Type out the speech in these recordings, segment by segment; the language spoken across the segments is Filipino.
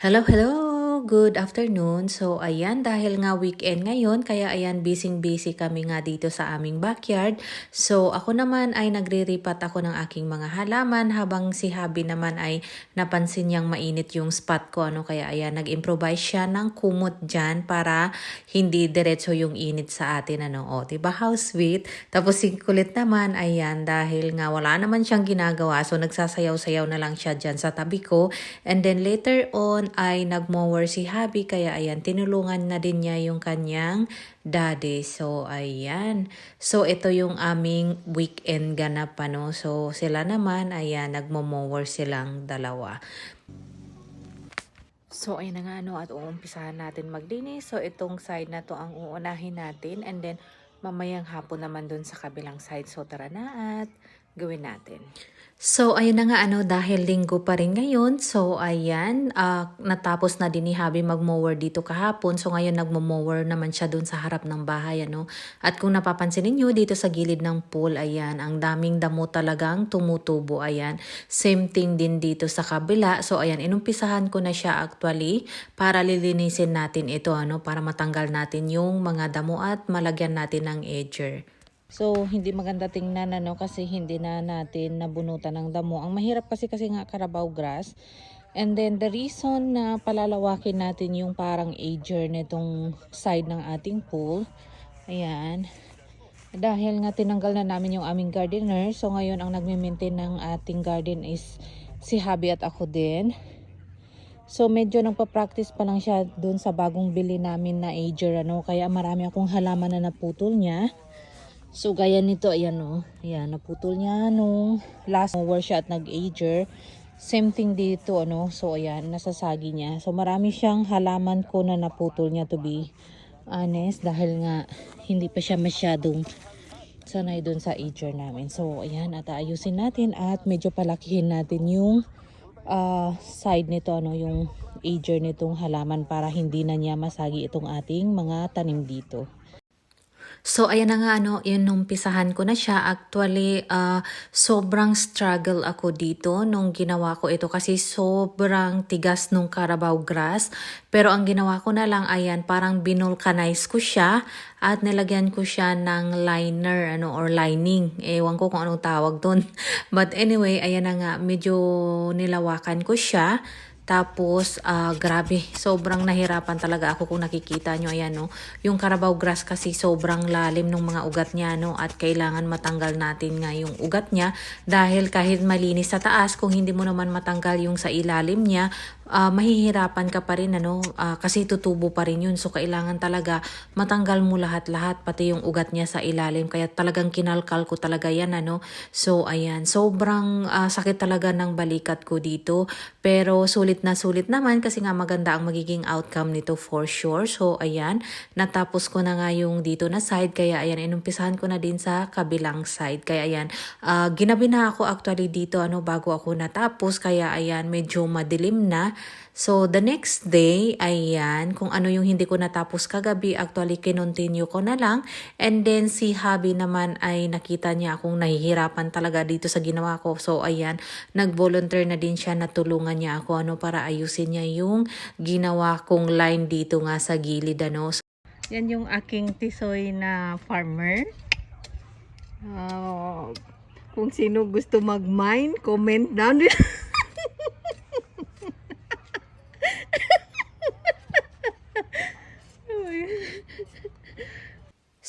Hello, hello! Good afternoon. So, ayan, dahil nga weekend ngayon, kaya ayan, busy-busy kami nga dito sa aming backyard. So, ako naman ay nagre-ripat ako ng aking mga halaman habang si Habi naman ay napansin niyang mainit yung spot ko. Kaya ayan, nag-improvise siya ng kumot dyan para hindi diretso yung init sa atin. O, diba? How sweet? Tapos si kulit naman, ayan, dahil nga wala naman siyang ginagawa. So, nagsasayaw-sayaw na lang siya dyan sa tabi ko. And then later on ay nagmower si Habi kaya ayan tinulungan na din niya yung kanyang daddy. So ayan. So ito yung aming weekend ganap So sila naman ayan nagmo-mower silang dalawa. So ayun na nga at uumpisahan natin maglinis. So itong side na to ang uunahin natin and then mamayang hapon naman dun sa kabilang side. So tara na at gawin natin. So, ayun na nga dahil linggo pa rin ngayon. So, ayan, natapos na din ni Habi mag-mower dito kahapon. So, ngayon nagmo-mower naman siya dun sa harap ng bahay, At kung napapansin niyo dito sa gilid ng pool, ayan, ang daming damo talagang tumutubo, ayan. Same thing din dito sa kabila. So, ayan, inumpisahan ko na siya actually para lilinisin natin ito, para matanggal natin yung mga damo at malagyan natin ng edger. So, hindi maganda tingnan kasi hindi na natin nabunutan ng damo. Ang mahirap kasi nga Carabao grass. And then the reason na palalawakin natin yung parang edger nitong side ng ating pool. Ayan. Dahil nga tinanggal na namin yung aming gardener. So, ngayon ang nagme-maintain ng ating garden is si Habi at ako din. So, medyo nagpa-practice pa lang siya dun sa bagong bili namin na edger. Kaya marami akong halaman na naputol niya. So, gaya nito, ayan ayan, naputol niya nung last mower siya at nag-ager. Same thing dito, So, ayan, nasasagi niya. So, marami siyang halaman ko na naputol niya to be honest. Dahil nga, hindi pa siya masyadong sanay dun sa ager namin. So, ayan, at ayusin natin at medyo palakihin natin yung side nito, yung ager nitong halaman para hindi na niya masagi itong ating mga tanim dito. So, ayan na nga, inumpisahan ko na siya. Actually, sobrang struggle ako dito nung ginawa ko ito kasi sobrang tigas nung Carabao grass. Pero ang ginawa ko na lang, ayan, parang binulcanize ko siya at nilagyan ko siya ng liner, or lining. Ewan ko kung anong tawag doon. But anyway, ayan na nga, medyo nilawakan ko siya. Tapos, grabe, sobrang nahirapan talaga ako kung nakikita nyo. Ayan, yung Carabao grass kasi sobrang lalim ng mga ugat niya, At kailangan matanggal natin nga yung ugat niya. Dahil kahit malinis sa taas, kung hindi mo naman matanggal yung sa ilalim niya, mahihirapan ka pa rin, kasi tutubo pa rin yun. So, kailangan talaga matanggal mo lahat-lahat, pati yung ugat niya sa ilalim. Kaya talagang kinalkal ko talaga yan, So, ayan, sobrang sakit talaga ng balikat ko dito. Pero, sulit na sulit naman kasi nga maganda ang magiging outcome nito for sure. So, ayan, natapos ko na nga yung dito na side. Kaya, ayan, inumpisahan ko na din sa kabilang side. Kaya, ayan, ginabi na ako actually dito, bago ako natapos. Kaya, ayan, medyo madilim na. So, the next day, ayan, kung ano yung hindi ko natapos kagabi, actually, kinontinue ko na lang. And then, si Habi naman ay nakita niya akong nahihirapan talaga dito sa ginawa ko. So, ayan, nag-volunteer na din siya na tulungan niya ako, para ayusin niya yung ginawa kong line dito nga sa gilid, So, yan yung aking tisoy na farmer. Kung sino gusto mag-mine, comment down below.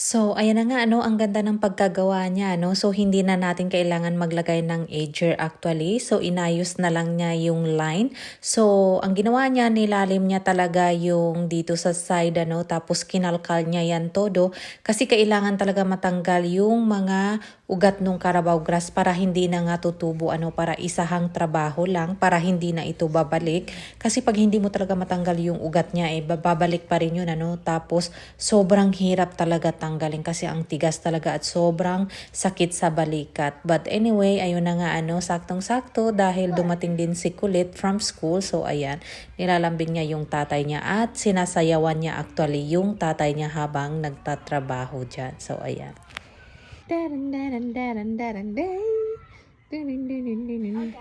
So, ayan na nga, ang ganda ng pagkagawa niya, So, hindi na natin kailangan maglagay ng edger actually. So, inayos na lang niya yung line. So, ang ginawa niya, nilalim niya talaga yung dito sa side, Tapos, kinalkal niya yan todo. Kasi kailangan talaga matanggal yung mga ugat nung Carabao grass para hindi na nga tutubo, para isahang trabaho lang, para hindi na ito babalik. Kasi pag hindi mo talaga matanggal yung ugat niya, babalik pa rin yun, Tapos, sobrang hirap talaga tanggalin kasi ang tigas talaga at sobrang sakit sa balikat. But anyway, ayun na nga, saktong-sakto dahil dumating din si Kulit from school. So, ayan, nilalambing niya yung tatay niya at sinasayawan niya actually yung tatay niya habang nagtatrabaho dyan. So, ayan.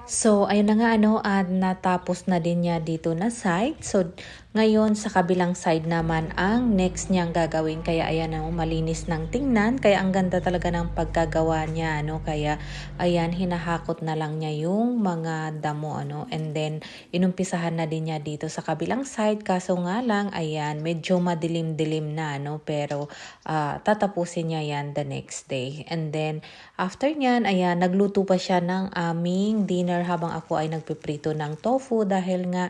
So, ayun na nga at natapos na din niya dito na side. So, ngayon sa kabilang side naman ang next niyang gagawin. Kaya ayan malinis ng tingnan. Kaya ang ganda talaga ng pagkagawa niya Kaya ayan hinahakot na lang niya yung mga damo And then inumpisahan na din niya dito sa kabilang side. Kaso nga lang ayan medyo madilim-dilim na pero tatapusin niya yan the next day. And then after niyan ayan nagluto pa siya ng aming dinner habang ako ay nagpiprito ng tofu dahil nga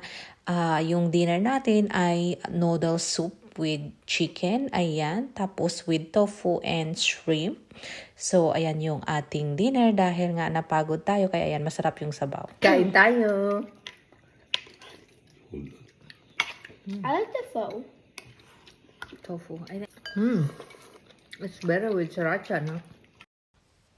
yung dinner natin ay noodle soup with chicken, ayan, tapos with tofu and shrimp. So, ayan yung ating dinner dahil nga napagod tayo, kaya ayan, masarap yung sabaw. Kain tayo. I like the pho. Tofu. It's better with sriracha, no?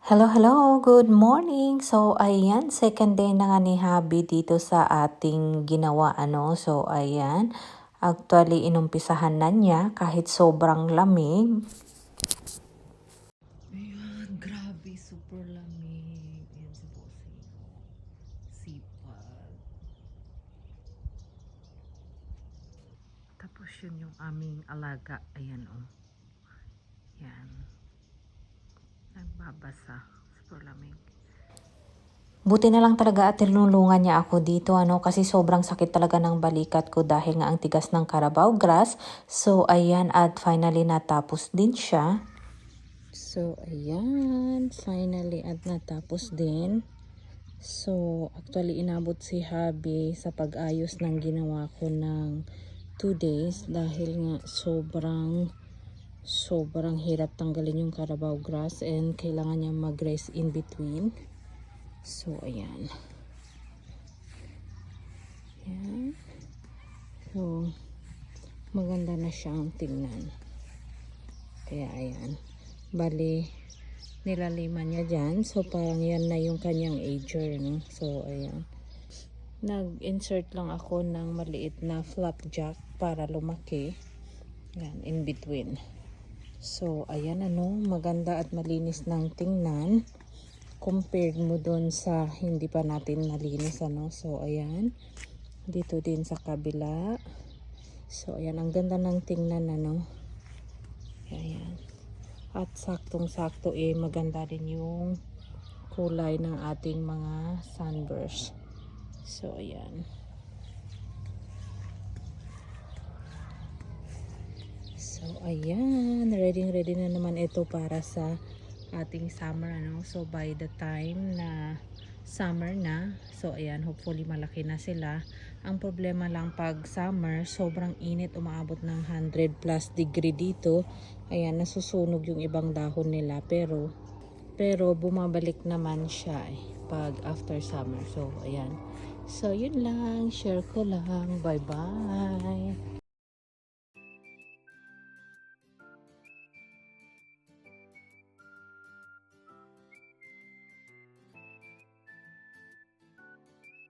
Hello, good morning. So, ayan, second day na nga ni Habi dito sa ating ginawa, So, ayan, actually, inumpisahan na niya kahit sobrang lamig. Ayan, grabe, super lamig. Ayan si Bossing. Sipag. Tapos yun yung aming alaga. Ayan, Ayan. Nagbabasa. Super lamig. Buti na lang talaga at tinulungan niya ako dito kasi sobrang sakit talaga ng balikat ko dahil nga ang tigas ng Carabao grass. So ayan at finally natapos din siya. So ayan, finally at natapos din. So actually inabot si Habi sa pag-ayos ng ginawa ko ng 2 days dahil nga sobrang hirap tanggalin yung Carabao grass and kailangan niya mag-rest in between. So, ayan. Ayan. So, maganda na siyang tingnan. Kaya, ayan. Bali, nilaliman niya dyan. So, parang yan na yung kanyang ager, So, ayan. Nag-insert lang ako ng maliit na flapjack para lumaki. Ayan, in between. So, ayan maganda at malinis ng tingnan. Compared mo dun sa hindi pa natin malinis So, ayan. Dito din sa kabila. So, ayan. Ang ganda ng tingnan Ayan. At saktong-sakto maganda din yung kulay ng ating mga sunburst. So, ayan. So, ayan. Ready na naman ito para sa ating summer, So, by the time na summer na, so, ayan, hopefully malaki na sila. Ang problema lang pag summer, sobrang init, umaabot ng 100 plus degree dito. Ayan, nasusunog yung ibang dahon nila. Pero bumabalik naman siya pag after summer. So, ayan. So, yun lang. Share ko lang. Bye-bye.